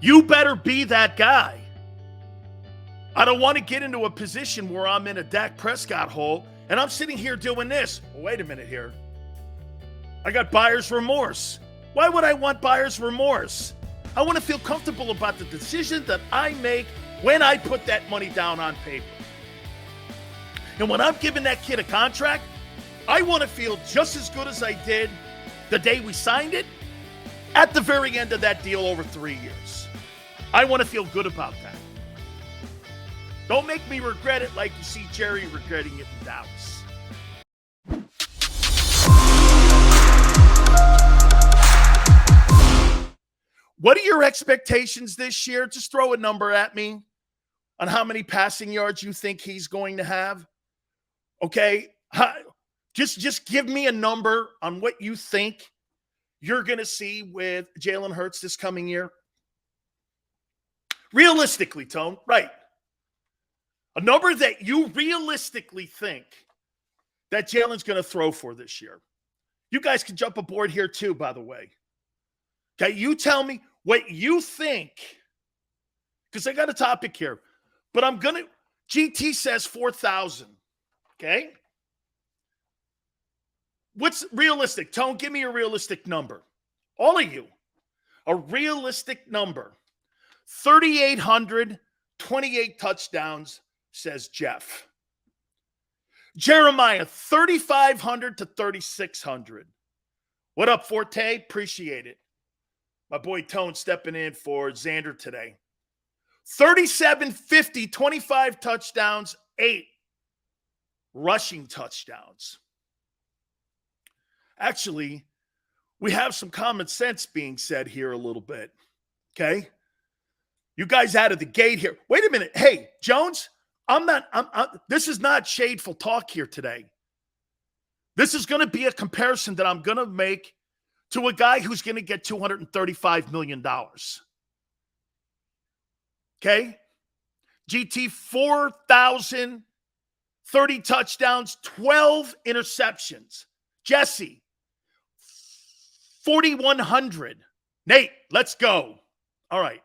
You better be that guy. I don't want to get into a position where I'm in a Dak Prescott hole and I'm sitting here doing this. Well, wait a minute here. I got buyer's remorse. Why would I want buyer's remorse? I want to feel comfortable about the decision that I make when I put that money down on paper. And when I'm giving that kid a contract, I want to feel just as good as I did the day we signed it at the very end of that deal over 3 years. I want to feel good about that. Don't make me regret it like you see Jerry regretting it in Dallas. What are your expectations this year? Just throw a number at me on how many passing yards you think he's going to have. Okay? Just give me a number on what you think you're going to see with Jalen Hurts this coming year. Realistically, Tone, right. A number that you realistically think that Jalen's going to throw for this year. You guys can jump aboard here too, by the way. Okay, you tell me what you think, because I got a topic here, but I'm going to, GT says 4,000, okay? What's realistic? Tone, give me a realistic number. All of you, a realistic number. 3,800, 28 touchdowns, says Jeff. Jeremiah, 3,500 to 3,600. What up, Forte? Appreciate it. My boy Tone stepping in for Xander today. 3,750, 25 touchdowns, 8 rushing touchdowns. Actually, we have some common sense being said here a little bit. Okay? You guys out of the gate here. Wait a minute. Hey, Jones, this is not shadeful talk here today. This is going to be a comparison that I'm going to make to a guy who's going to get $235 million. Okay? GT, 4,000, 30 touchdowns, 12 interceptions. Jesse, 4,100. Nate, let's go. All right.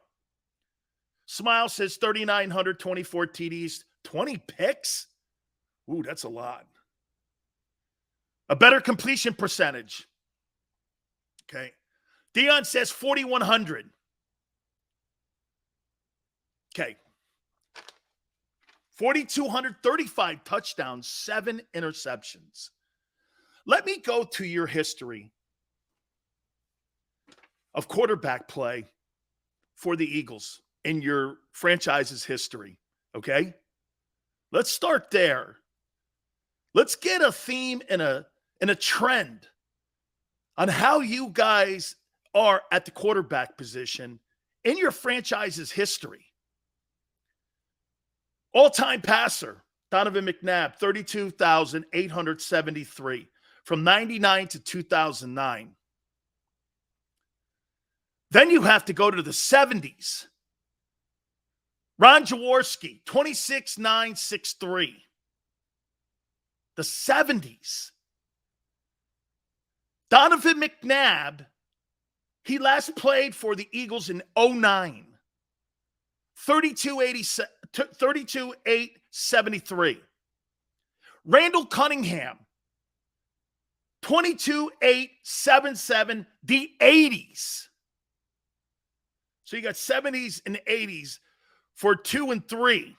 Smile says 3,900, 24 TDs, 20 picks. Ooh, that's a lot. A better completion percentage. Okay. Dion says 4,100. Okay. 4,235 touchdowns, 7 interceptions. Let me go to your history of quarterback play for the Eagles in your franchise's history, okay? Let's start there. Let's get a theme and a trend on how you guys are at the quarterback position in your franchise's history. All-time passer, Donovan McNabb, 32,873 from 99 to 2009. Then you have to go to the 70s. Ron Jaworski, 26,963. The 70s. Donovan McNabb, he last played for the Eagles in 09. 32,873. Randall Cunningham, 22,877, the 80s. So you got 70s and 80s for 2 and 3.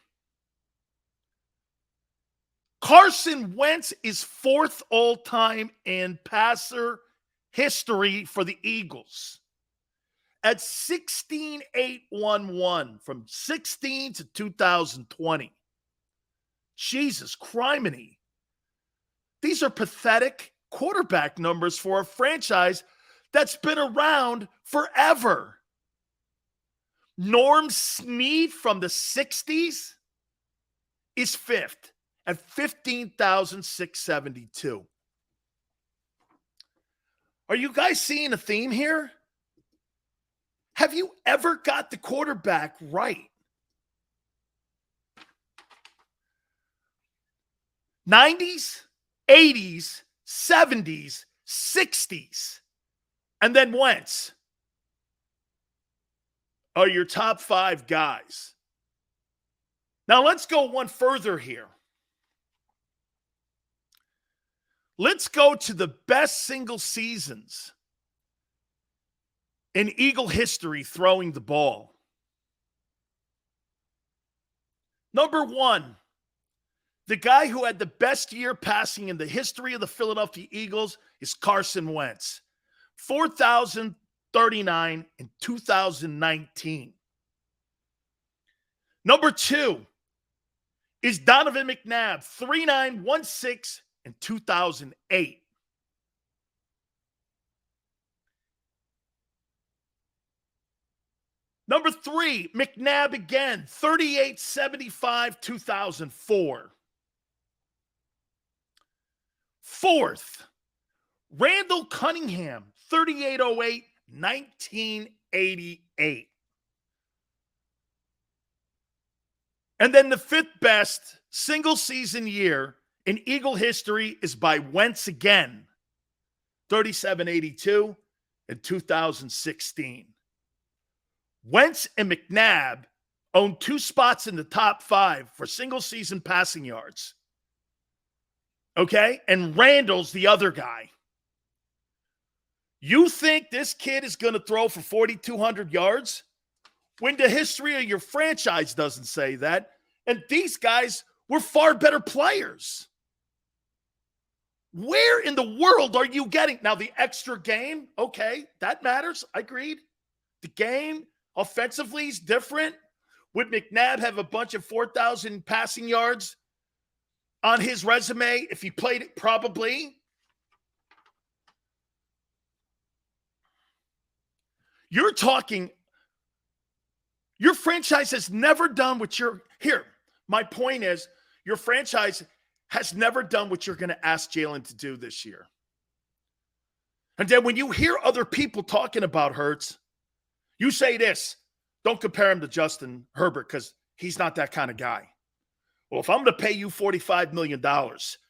Carson Wentz is 4th all-time in passer history for the Eagles at 16,811 from 16 to 2020. Jesus criminy. These are pathetic quarterback numbers for a franchise that's been around forever. Norm Snead from the 60s is 5th at 15,672. Are you guys seeing a theme here? Have you ever got the quarterback right? 90s, 80s, 70s, 60s, and then Wentz. are your top 5 guys. Now, let's go one further here. Let's go to the best single seasons in Eagle history throwing the ball. Number 1, the guy who had the best year passing in the history of the Philadelphia Eagles is Carson Wentz. 4,039 in 2019. Number 2 is Donovan McNabb, 3,916 in 2008. Number 3, McNabb again, 3875, 2004. Fourth, Randall Cunningham, 3808, 1988. And then the 5th best single season year in Eagle history is by Wentz again, 3782 in 2016. Wentz and McNabb own 2 spots in the top 5 for single season passing yards. Okay? And Randall's the other guy. You think this kid is going to throw for 4,200 yards? When the history of your franchise doesn't say that, and these guys were far better players. Where in the world are you getting? Now, the extra game, okay, that matters. I agreed. The game offensively is different. Would McNabb have a bunch of 4,000 passing yards on his resume if he played it? Probably. You're talking, your franchise has never done what here, my point is, your franchise has never done what you're going to ask Jalen to do this year. And then when you hear other people talking about Hurts, you say this, don't compare him to Justin Herbert because he's not that kind of guy. Well, if I'm going to pay you $45 million,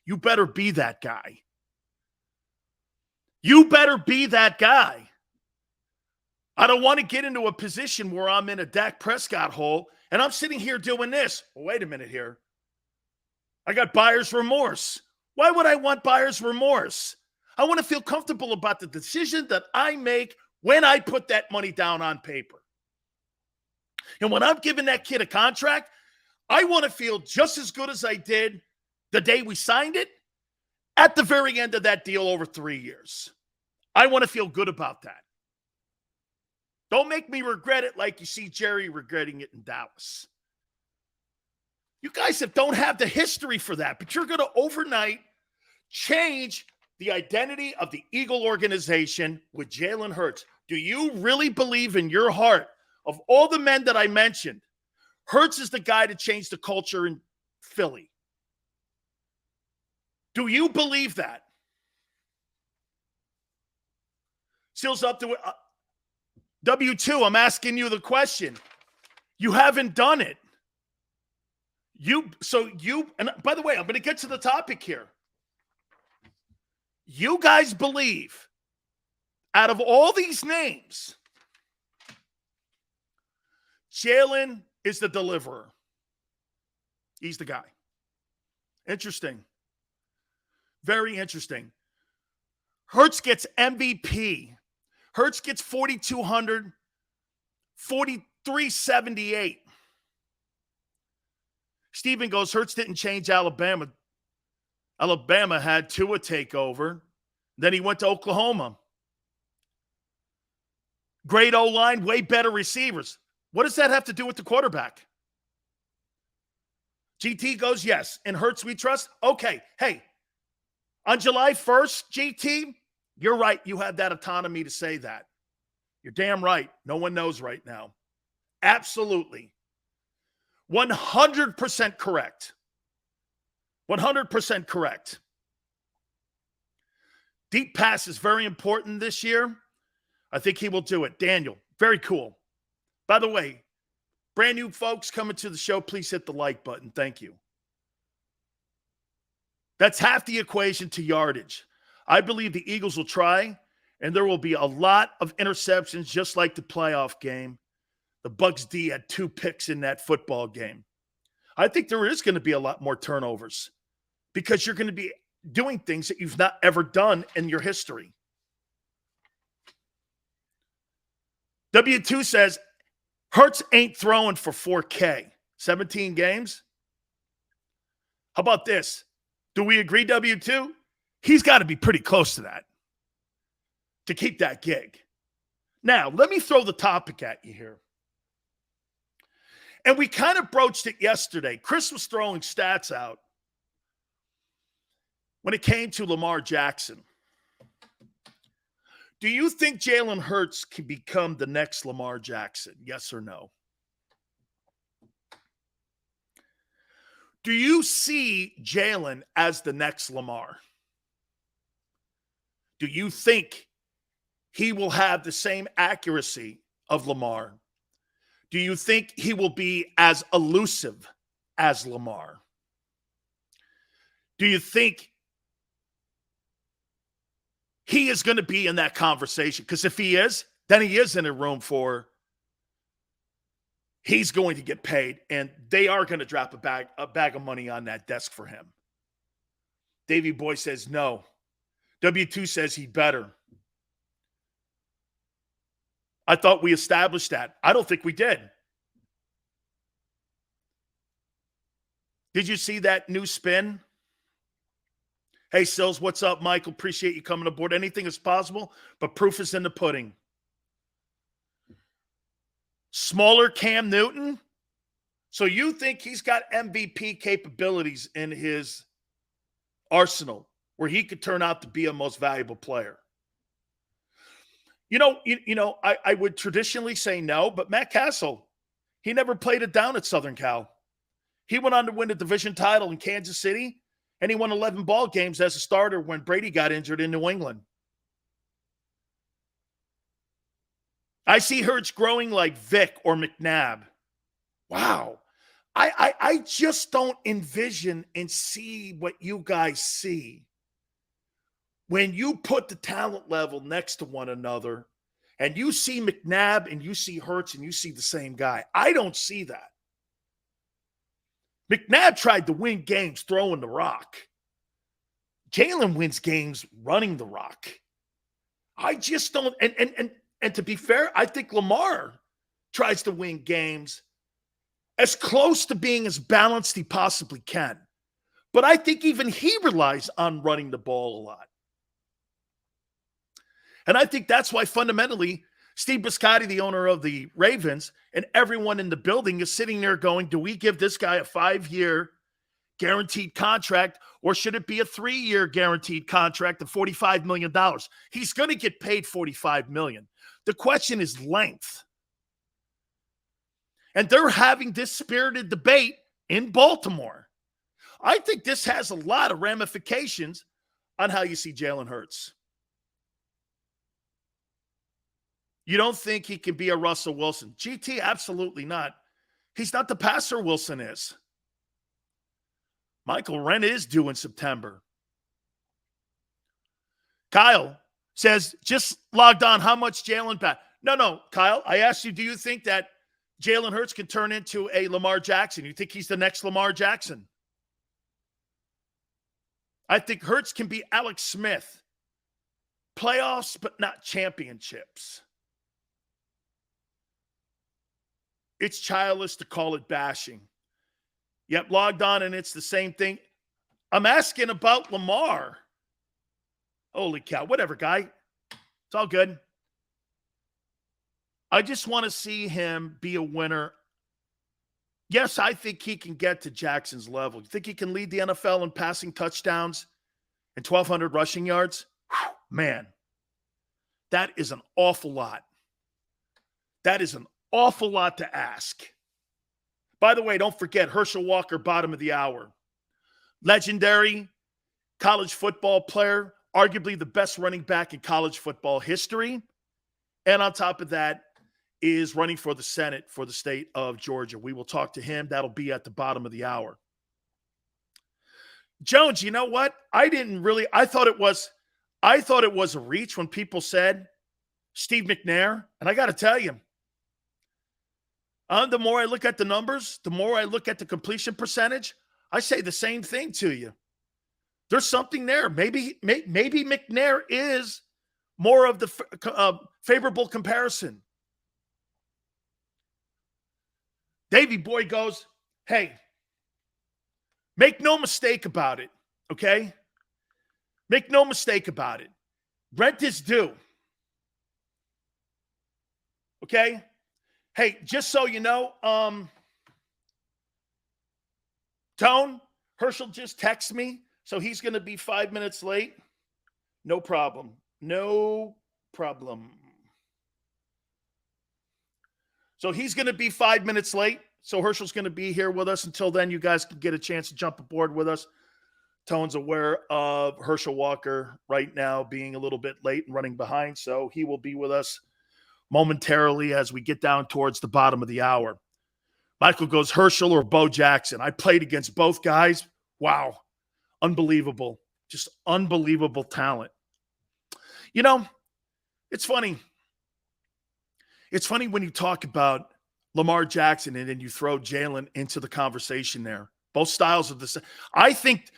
you better be that guy. You better be that guy. I don't want to get into a position where I'm in a Dak Prescott hole and I'm sitting here doing this. Well, wait a minute here. I got buyer's remorse. Why would I want buyer's remorse? I want to feel comfortable about the decision that I make when I put that money down on paper. And when I'm giving that kid a contract, I want to feel just as good as I did the day we signed it at the very end of that deal over 3 years. I want to feel good about that. Don't make me regret it like you see Jerry regretting it in Dallas. You guys don't have the history for that, but you're going to overnight change the identity of the Eagle organization with Jalen Hurts. Do you really believe in your heart, of all the men that I mentioned, Hurts is the guy to change the culture in Philly? Do you believe that? Silz up to it. W2, I'm asking you the question. You haven't done it. And by the way, I'm going to get to the topic here. You guys believe, out of all these names, Jalen is the deliverer. He's the guy. Interesting. Very interesting. Hurts gets MVP. Hurts gets 4,200, 4,378. Steven goes, Hurts didn't change Alabama. Alabama had Tua take over. Then he went to Oklahoma. Great O-line, way better receivers. What does that have to do with the quarterback? GT goes, yes. And Hurts we trust? Okay. Hey, on July 1st, GT, you're right. You have that autonomy to say that. You're damn right. No one knows right now. Absolutely. 100% correct. 100% correct. Deep pass is very important this year. I think he will do it. Daniel, very cool. By the way, brand new folks coming to the show, please hit the like button. Thank you. That's half the equation to yardage. I believe the Eagles will try, and there will be a lot of interceptions, just like the playoff game. The Bucs D had 2 picks in that football game. I think there is going to be a lot more turnovers because you're going to be doing things that you've not ever done in your history. W2 says, Hurts ain't throwing for 4K. 17 games? How about this? Do we agree, W2? He's got to be pretty close to that to keep that gig. Now, let me throw the topic at you here. And we kind of broached it yesterday. Chris was throwing stats out when it came to Lamar Jackson. Do you think Jalen Hurts can become the next Lamar Jackson? Yes or no? Do you see Jalen as the next Lamar? Do you think he will have the same accuracy of Lamar? Do you think he will be as elusive as Lamar? Do you think he is going to be in that conversation? Because if he is, then he is in a room for he's going to get paid, and they are going to drop a bag of money on that desk for him. Davey Boy says no. W2 says he better. I thought we established that. I don't think we did. Did you see that new spin? Hey, Silz, what's up, Michael? Appreciate you coming aboard. Anything is possible, but proof is in the pudding. Smaller Cam Newton? So you think he's got MVP capabilities in his arsenal where he could turn out to be a most valuable player? I would traditionally say no, but Matt Castle, he never played it down at Southern Cal. He went on to win a division title in Kansas City, and he won 11 ball games as a starter when Brady got injured in New England. I see Hurts growing like Vic or McNabb. Wow. I just don't envision and see what you guys see when you put the talent level next to one another and you see McNabb and you see Hurts and you see the same guy. I don't see that. McNabb tried to win games throwing the rock. Jalen wins games running the rock. I just don't. And to be fair, I think Lamar tries to win games as close to being as balanced he possibly can. But I think even he relies on running the ball a lot. And I think that's why fundamentally Steve Biscotti, the owner of the Ravens, and everyone in the building is sitting there going, do we give this guy a 5-year guaranteed contract, or should it be a 3-year guaranteed contract of $45 million? He's going to get paid $45 million. The question is length. And they're having this spirited debate in Baltimore. I think this has a lot of ramifications on how you see Jalen Hurts. You don't think he can be a Russell Wilson? GT, absolutely not. He's not the passer Wilson is. Michael Wren is due in September. Kyle says, just logged on, how much Jalen back? No, Kyle, I asked you, do you think that Jalen Hurts can turn into a Lamar Jackson? You think he's the next Lamar Jackson? I think Hurts can be Alex Smith. Playoffs, but not championships. It's childish to call it bashing. Yep, logged on and it's the same thing. I'm asking about Lamar. Holy cow, whatever, guy. It's all good. I just want to see him be a winner. Yes, I think he can get to Jackson's level. You think he can lead the NFL in passing touchdowns and 1,200 rushing yards? Whew, man, that is an awful lot. That is an awful lot to ask. By the way, don't forget Herschel Walker, bottom of the hour. Legendary college football player, arguably the best running back in college football history. And on top of that is running for the Senate for the state of Georgia. We will talk to him. That'll be at the bottom of the hour. Jones, you know what? I thought it was a reach when people said Steve McNair. And I got to tell you, The more I look at the numbers, the more I look at the completion percentage, I say the same thing to you. There's something there. Maybe McNair is more of the favorable comparison. Davey Boy goes, hey, make no mistake about it, okay? Make no mistake about it. Rent is due. Okay? Hey, just so you know, Tone, Herschel just texted me, so he's going to be 5 minutes late. No problem. No problem. So he's going to be 5 minutes late. So Herschel's going to be here with us. Until then, you guys can get a chance to jump aboard with us. Tone's aware of Herschel Walker right now being a little bit late and running behind, so he will be with us momentarily as we get down towards the bottom of the hour. Michael goes, Herschel or Bo Jackson? I played against both guys. Wow. Unbelievable. Just unbelievable talent. You know, it's funny. It's funny when you talk about Lamar Jackson and then you throw Jalen into the conversation there. Both styles of the same. I think,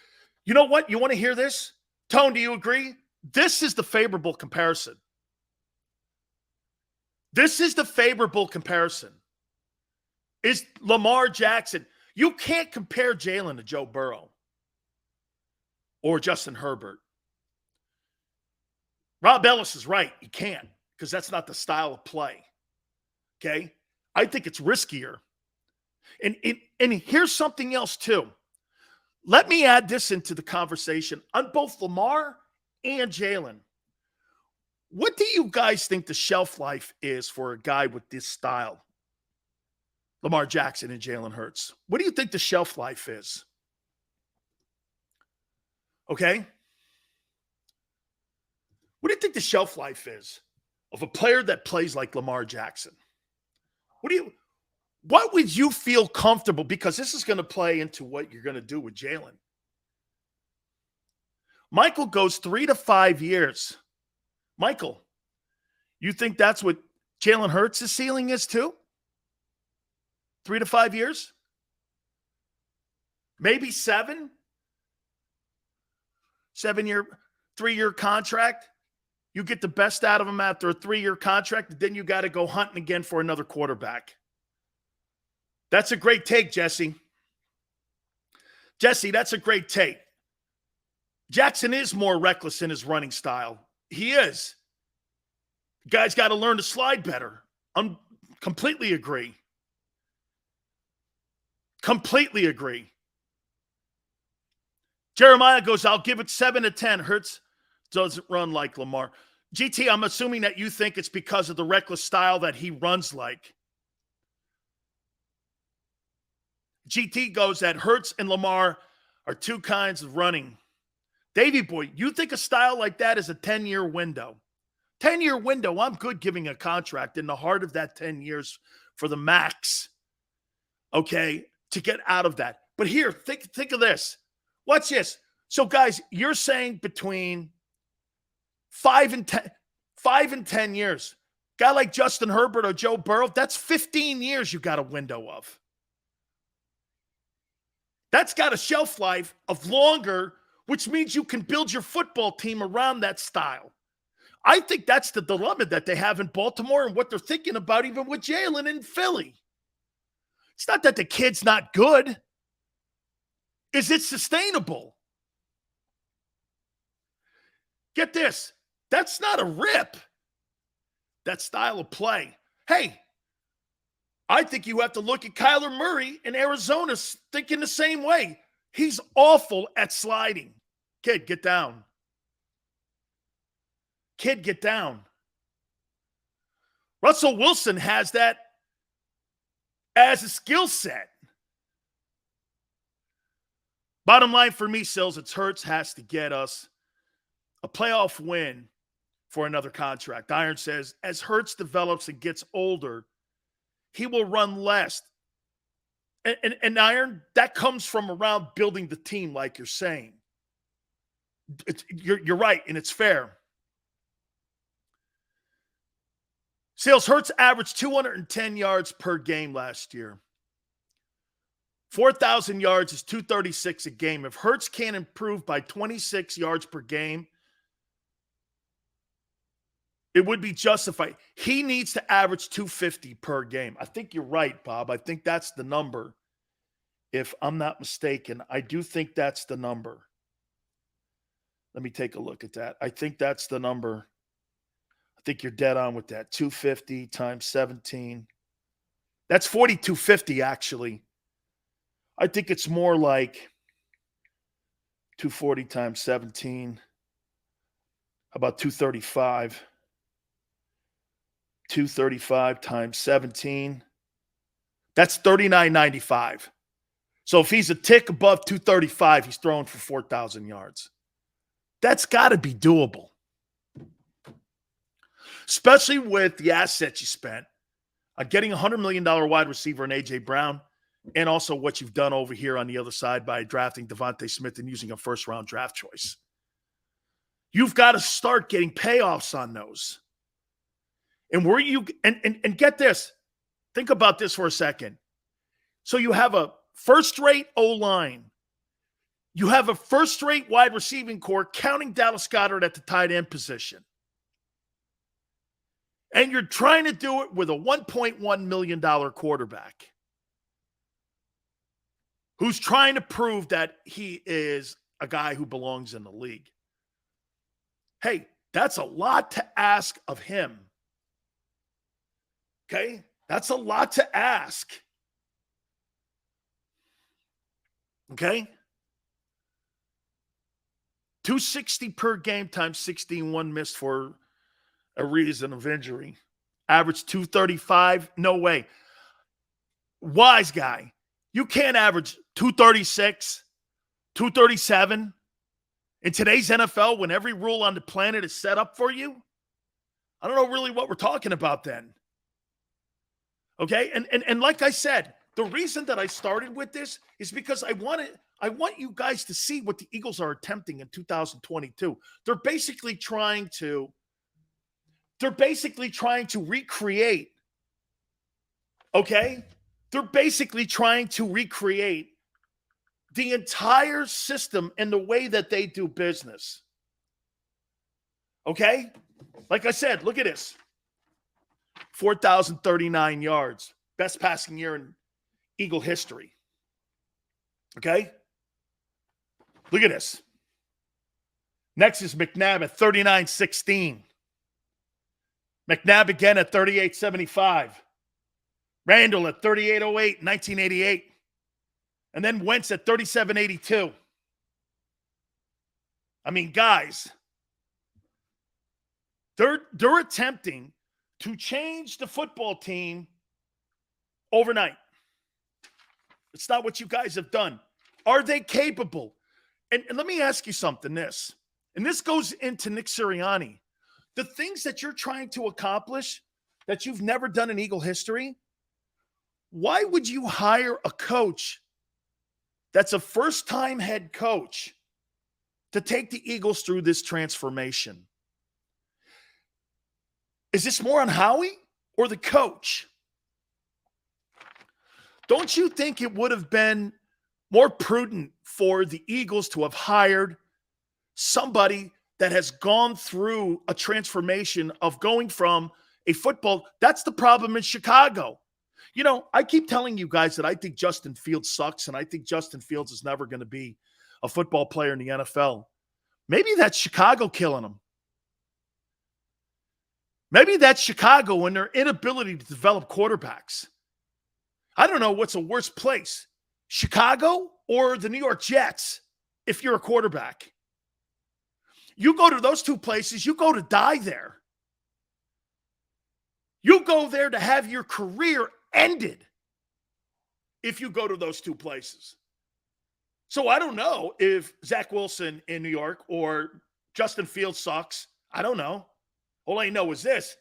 you know what? You want to hear this? Tone, do you agree? This is the favorable comparison. This is the favorable comparison. Is Lamar Jackson. You can't compare Jalen to Joe Burrow or Justin Herbert. Rob Ellis is right. You can't, because that's not the style of play. Okay? I think it's riskier. And here's something else too. Let me add this into the conversation on both Lamar and Jalen. What do you guys think the shelf life is for a guy with this style? Lamar Jackson and Jalen Hurts. What do you think the shelf life is? Okay? What do you think the shelf life is of a player that plays like Lamar Jackson? What would you feel comfortable? Because this is going to play into what you're going to do with Jalen. Michael goes 3 to 5 years. Michael, you think that's what Jalen Hurts' ceiling is too? 3 to 5 years? Maybe 7? 7-year, 3-year contract. You get the best out of him after a 3-year contract, then you got to go hunting again for another quarterback. That's a great take, Jesse. Jesse, that's a great take. Jackson is more reckless in his running style. He is. Guy's got to learn to slide better. Completely agree. Completely agree. Jeremiah goes, I'll give it 7 to 10. Hurts doesn't run like Lamar. GT, I'm assuming that you think it's because of the reckless style that he runs like. GT goes that Hurts and Lamar are two kinds of running. Davey Boy, you think a style like that is a 10-year window? 10-year window, I'm good giving a contract in the heart of that 10 years for the max, okay, to get out of that. But here, think of this. Watch this. So, guys, you're saying between 5 and 10 years. Guy like Justin Herbert or Joe Burrow, that's 15 years you got a window of. That's got a shelf life of longer, which means you can build your football team around that style. I think that's the dilemma that they have in Baltimore and what they're thinking about even with Jalen in Philly. It's not that the kid's not good. Is it sustainable? Get this. That's not a rip. That style of play. Hey, I think you have to look at Kyler Murray in Arizona thinking the same way. He's awful at sliding. Kid, get down. Kid, get down. Russell Wilson has that as a skill set. Bottom line for me, Silz, it's Hurts has to get us a playoff win for another contract. Iron says, as Hurts develops and gets older, he will run less. And Iron, that comes from around building the team, like you're saying. You're right, and it's fair. Silz, Hurts averaged 210 yards per game last year. 4,000 yards is 236 a game. If Hurts can't improve by 26 yards per game, it would be justified. He needs to average 250 per game. I think you're right, Bob. I think that's the number. If I'm not mistaken, I do think that's the number. Let me take a look at that. I think that's the number. I think you're dead on with that. 250 times 17. That's 4,250, actually. I think it's more like 240 times 17. About 235. 235 times 17. That's 39.95. So if he's a tick above 235, he's throwing for 4,000 yards. That's got to be doable. Especially with the assets you spent on getting a $100 million wide receiver in A.J. Brown, and also what you've done over here on the other side by drafting Devontae Smith and using a first-round draft choice. You've got to start getting payoffs on those. And where you and get this. Think about this for a second. So you have a first-rate O-line. You have a first-rate wide receiving core, counting Dallas Goedert at the tight end position. And you're trying to do it with a $1.1 million quarterback who's trying to prove that he is a guy who belongs in the league. Hey, that's a lot to ask of him. Okay? That's a lot to ask. Okay? 260 per game times 61 missed for a reason of injury. Average 235? No way. Wise guy. You can't average 236, 237 in today's NFL when every rule on the planet is set up for you. I don't know really what we're talking about then. Okay? And like I said, the reason that I started with this is because I want you guys to see what the Eagles are attempting in 2022. They're basically trying to recreate, okay? They're basically trying to recreate the entire system and the way that they do business. Okay? Like I said, look at this. 4,039 yards. Best passing year in Eagle history. Okay? Look at this. Next is McNabb at 39.16. McNabb again at 38.75. Randall at 38.08, 1988. And then Wentz at 37.82. I mean, guys, they're attempting to change the football team overnight. It's not what you guys have done. Are they capable? And let me ask you something, and this goes into Nick Sirianni. The things that you're trying to accomplish that you've never done in Eagle history, why would you hire a coach that's a first-time head coach to take the Eagles through this transformation? Is this more on Howie or the coach? Don't you think it would have been more prudent for the Eagles to have hired somebody that has gone through a transformation of going from a football? That's the problem in Chicago. You know, I keep telling you guys that I think Justin Fields sucks, and I think Justin Fields is never going to be a football player in the NFL. Maybe that's Chicago killing him. Maybe that's Chicago and their inability to develop quarterbacks. I don't know what's a worse place, Chicago or the New York Jets, if you're a quarterback. You go to those two places, you go to die there. You go there to have your career ended if you go to those two places. So I don't know if Zach Wilson in New York or Justin Fields sucks. I don't know. All I know is this.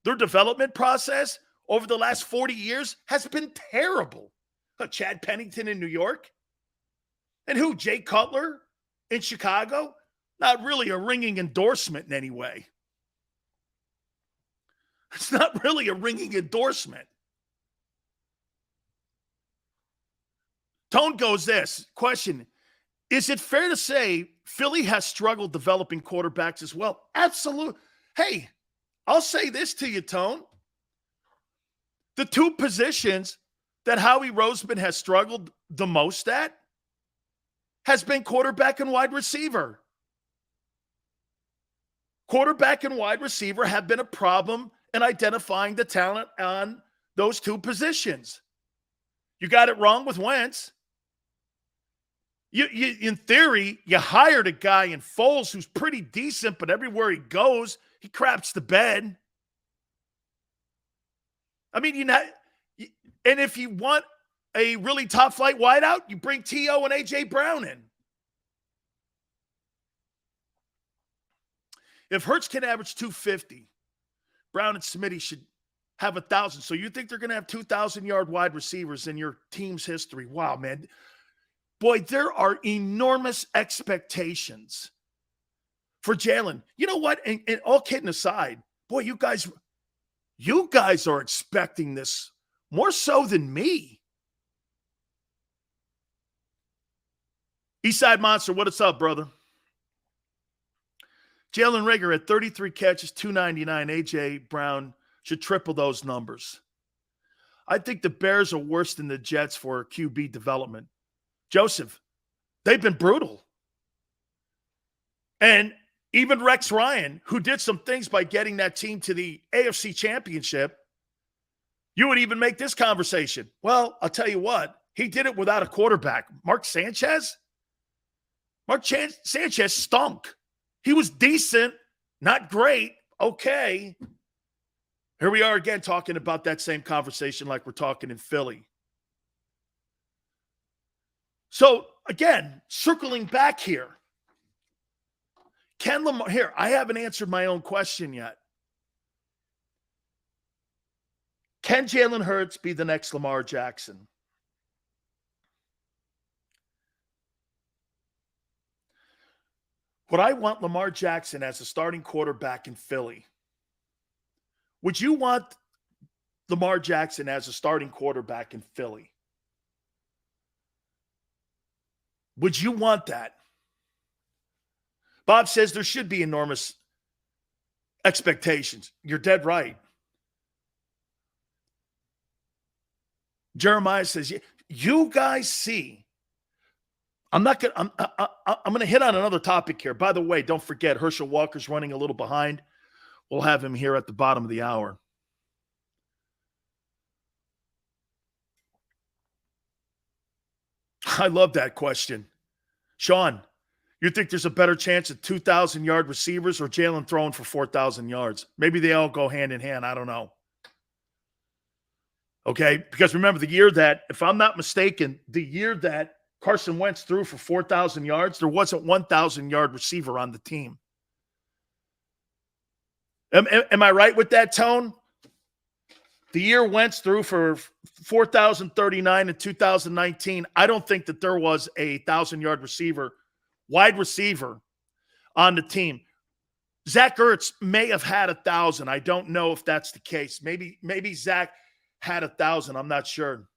Their development process over the last 40 years has been terrible. Chad Pennington in New York. And who? Jay Cutler in Chicago? Not really a ringing endorsement in any way. It's not really a ringing endorsement. Tone goes this question. Is it fair to say Philly has struggled developing quarterbacks as well? Absolutely. Hey, I'll say this to you, Tone. The two positions that Howie Roseman has struggled the most at has been quarterback and wide receiver. Quarterback and wide receiver have been a problem in identifying the talent on those two positions. You got it wrong with Wentz. You in theory, you hired a guy in Foles who's pretty decent, but everywhere he goes, he craps the bed. I mean, and if you want a really top flight wideout, you bring T.O. and A.J. Brown in. If Hurts can average 250, Brown and Smitty should have 1,000. So you think they're going to have 2,000-yard wide receivers in your team's history? Wow, man. Boy, there are enormous expectations for Jalen. You know what? And all kidding aside, boy, you guys are expecting this more so than me. Eastside Monster, what is up, brother? Jalen Reagor at 33 catches, 299. A.J. Brown should triple those numbers. I think the Bears are worse than the Jets for QB development. Joseph, they've been brutal. And even Rex Ryan, who did some things by getting that team to the AFC Championship, you would even make this conversation. Well, I'll tell you what, he did it without a quarterback. Mark Sanchez stunk. He was decent, not great, okay. Here we are again talking about that same conversation like we're talking in Philly. So, again, circling back here, can Lamar, here, I haven't answered my own question yet. Can Jalen Hurts be the next Lamar Jackson? Would I want Lamar Jackson as a starting quarterback in Philly? Would you want Lamar Jackson as a starting quarterback in Philly? Would you want that? Bob says there should be enormous expectations. You're dead right. Jeremiah says, you guys see. I'm going to hit on another topic here. By the way, don't forget, Herschel Walker's running a little behind. We'll have him here at the bottom of the hour. I love that question. Sean, you think there's a better chance of 2,000-yard receivers or Jalen throwing for 4,000 yards? Maybe they all go hand in hand. I don't know. Okay? Because remember, the year that, if I'm not mistaken, the year that Carson Wentz threw for 4,000 yards, there wasn't 1,000-yard receiver on the team. Am I right with that, Tone? The year Wentz threw for 4,039 in 2019, I don't think that there was a 1,000-yard receiver, wide receiver on the team. Zach Ertz may have had 1,000. I don't know if that's the case. Maybe Zach had 1,000. I'm not sure.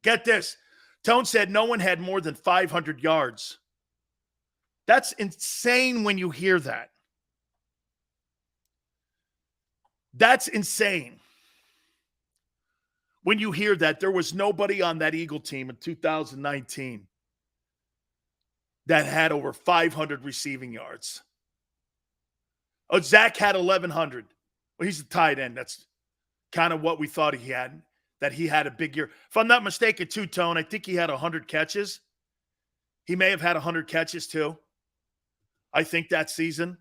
Get this. Tone said no one had more than 500 yards. That's insane when you hear that. That's insane. When you hear that, there was nobody on that Eagle team in 2019 that had over 500 receiving yards. Oh, Zach had 1,100. Well, he's a tight end. That's kind of what we thought he had, that he had a big year. If I'm not mistaken, too, Tone, I think he had 100 catches. He may have had 100 catches, too. I think that season.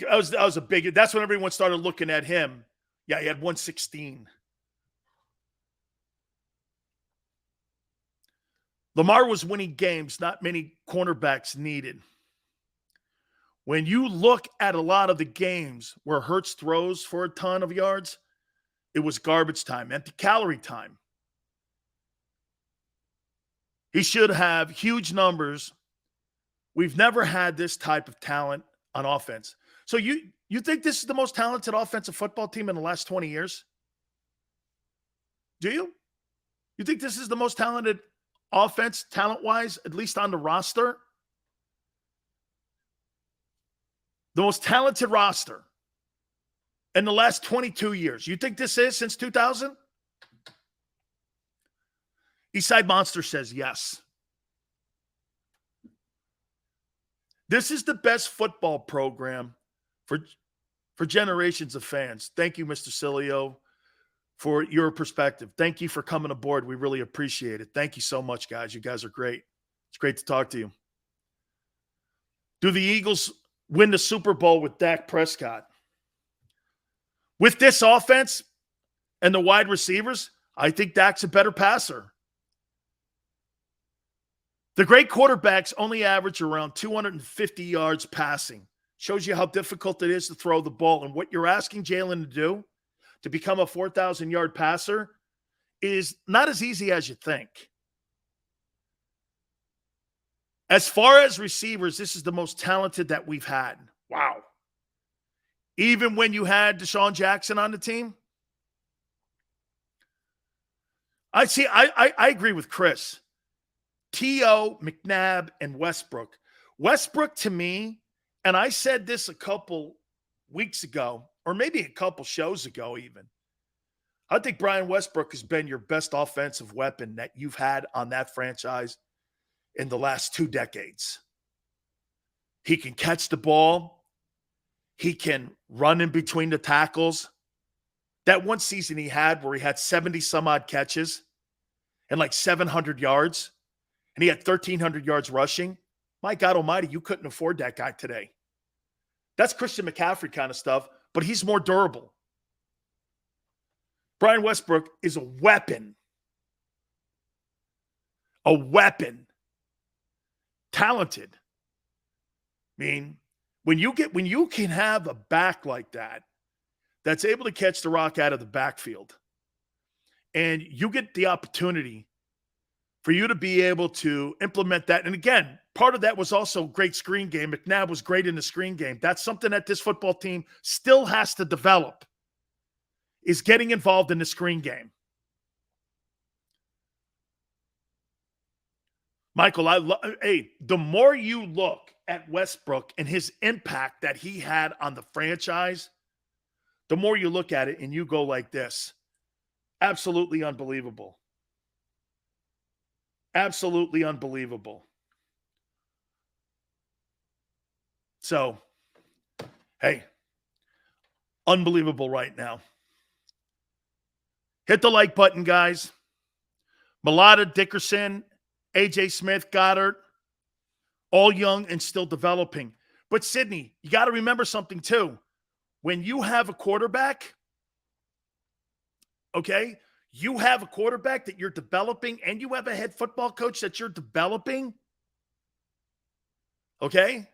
That was a big – that's when everyone started looking at him. Yeah, he had 116. Lamar was winning games not many cornerbacks needed. When you look at a lot of the games where Hurts throws for a ton of yards, it was garbage time, empty calorie time. He should have huge numbers. We've never had this type of talent on offense. So you think this is the most talented offensive football team in the last 20 years? Do you? You think this is the most talented offense, talent-wise, at least on the roster? The most talented roster in the last 22 years. You think this is since 2000? Eastside Monster says yes. This is the best football program for generations of fans. Thank you, Mr. Sileo, for your perspective. Thank you for coming aboard. We really appreciate it. Thank you so much, guys. You guys are great. It's great to talk to you. Do the Eagles win the Super Bowl with Dak Prescott? With this offense and the wide receivers, I think Dak's a better passer. The great quarterbacks only average around 250 yards passing. Shows you how difficult it is to throw the ball. And what you're asking Jalen to do, to become a 4,000-yard passer, is not as easy as you think. As far as receivers, this is the most talented that we've had. Wow. Even when you had Deshaun Jackson on the team? I agree with Chris. T.O., McNabb, and Westbrook. Westbrook, to me, and I said this a couple weeks ago, or maybe a couple shows ago even, I think Brian Westbrook has been your best offensive weapon that you've had on that franchise in the last 2 decades. He can catch the ball. He can run in between the tackles. That one season he had where he had 70-some-odd catches and like 700 yards, and he had 1,300 yards rushing. My God almighty, you couldn't afford that guy today. That's Christian McCaffrey kind of stuff, but he's more durable. Brian Westbrook is a weapon. A weapon. Talented. I mean, when you can have a back like that, that's able to catch the rock out of the backfield, and you get the opportunity for you to be able to implement that. And again, part of that was also great screen game. McNabb was great in the screen game. That's something that this football team still has to develop, is getting involved in the screen game. Michael, the more you look at Westbrook and his impact that he had on the franchise, the more you look at it and you go like this. Absolutely unbelievable. Absolutely unbelievable. So, hey, unbelievable right now. Hit the like button, guys. Mulata, Dickerson, A.J. Smith, Goddard, all young and still developing. But, Sydney, you got to remember something, too. When you have a quarterback, okay, you have a quarterback that you're developing, and you have a head football coach that you're developing, okay,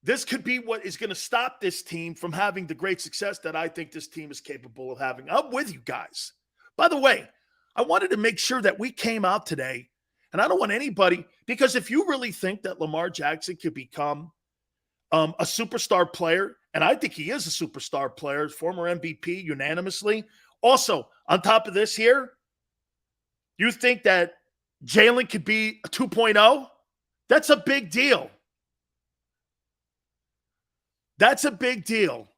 this could be what is going to stop this team from having the great success that I think this team is capable of having. I'm with you guys. By the way, I wanted to make sure that we came out today, and I don't want anybody, because if you really think that Lamar Jackson could become a superstar player, and I think he is a superstar player, former MVP unanimously. Also, on top of this here, you think that Jalen could be a 2.0? That's a big deal. That's a big deal.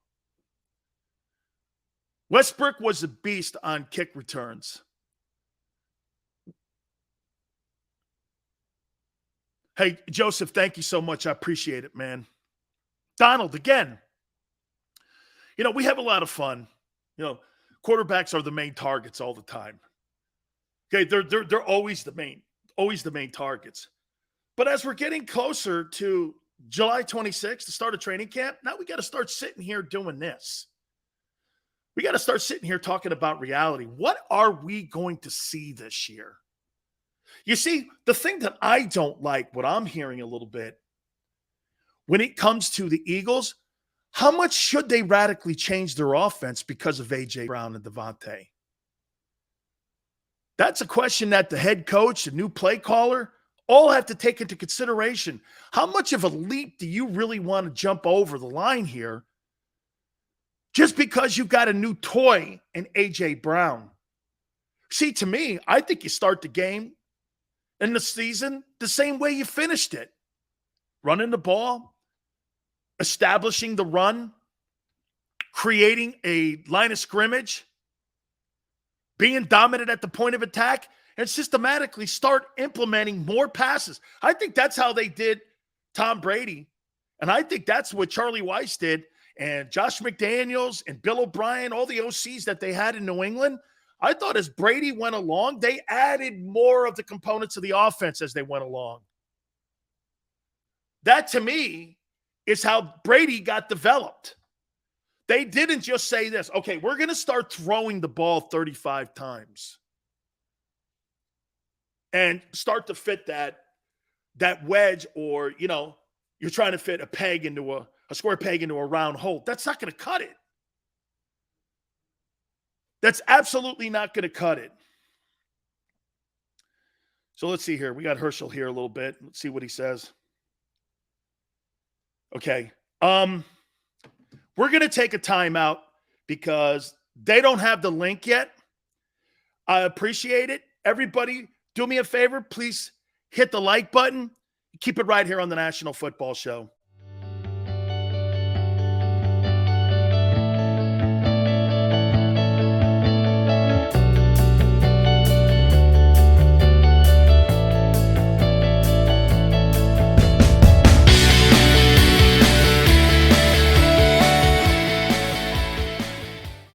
Westbrook was a beast on kick returns. Hey, Joseph, thank you so much. I appreciate it, man. Donald, again, we have a lot of fun. Quarterbacks are the main targets all the time. Okay, they're always the main targets. But as we're getting closer to July 26th, the start of training camp, now we got to start sitting here doing this. We got to start sitting here talking about reality. What are we going to see this year? You see, the thing that I don't like, what I'm hearing a little bit, when it comes to the Eagles, how much should they radically change their offense because of A.J. Brown and Devontae? That's a question that the head coach, the new play caller, all have to take into consideration how much of a leap do you really want to jump over the line here just because you've got a new toy in A.J. Brown. See, to me, I think you start the game in the season the same way you finished it. Running the ball, establishing the run, creating a line of scrimmage, being dominant at the point of attack, and systematically start implementing more passes. I think that's how they did Tom Brady. And I think that's what Charlie Weiss did. And Josh McDaniels and Bill O'Brien, all the OCs that they had in New England, I thought as Brady went along, they added more of the components of the offense as they went along. That, to me, is how Brady got developed. They didn't just say this, okay, we're going to start throwing the ball 35 times and start to fit that wedge, or, you're trying to fit a peg into a square peg into a round hole. That's not going to cut it. That's absolutely not going to cut it. So let's see here. We got Herschel here a little bit. Let's see what he says. Okay. We're going to take a timeout because they don't have the link yet. I appreciate it. Everybody, do me a favor. Please hit the like button. Keep it right here on the National Football Show.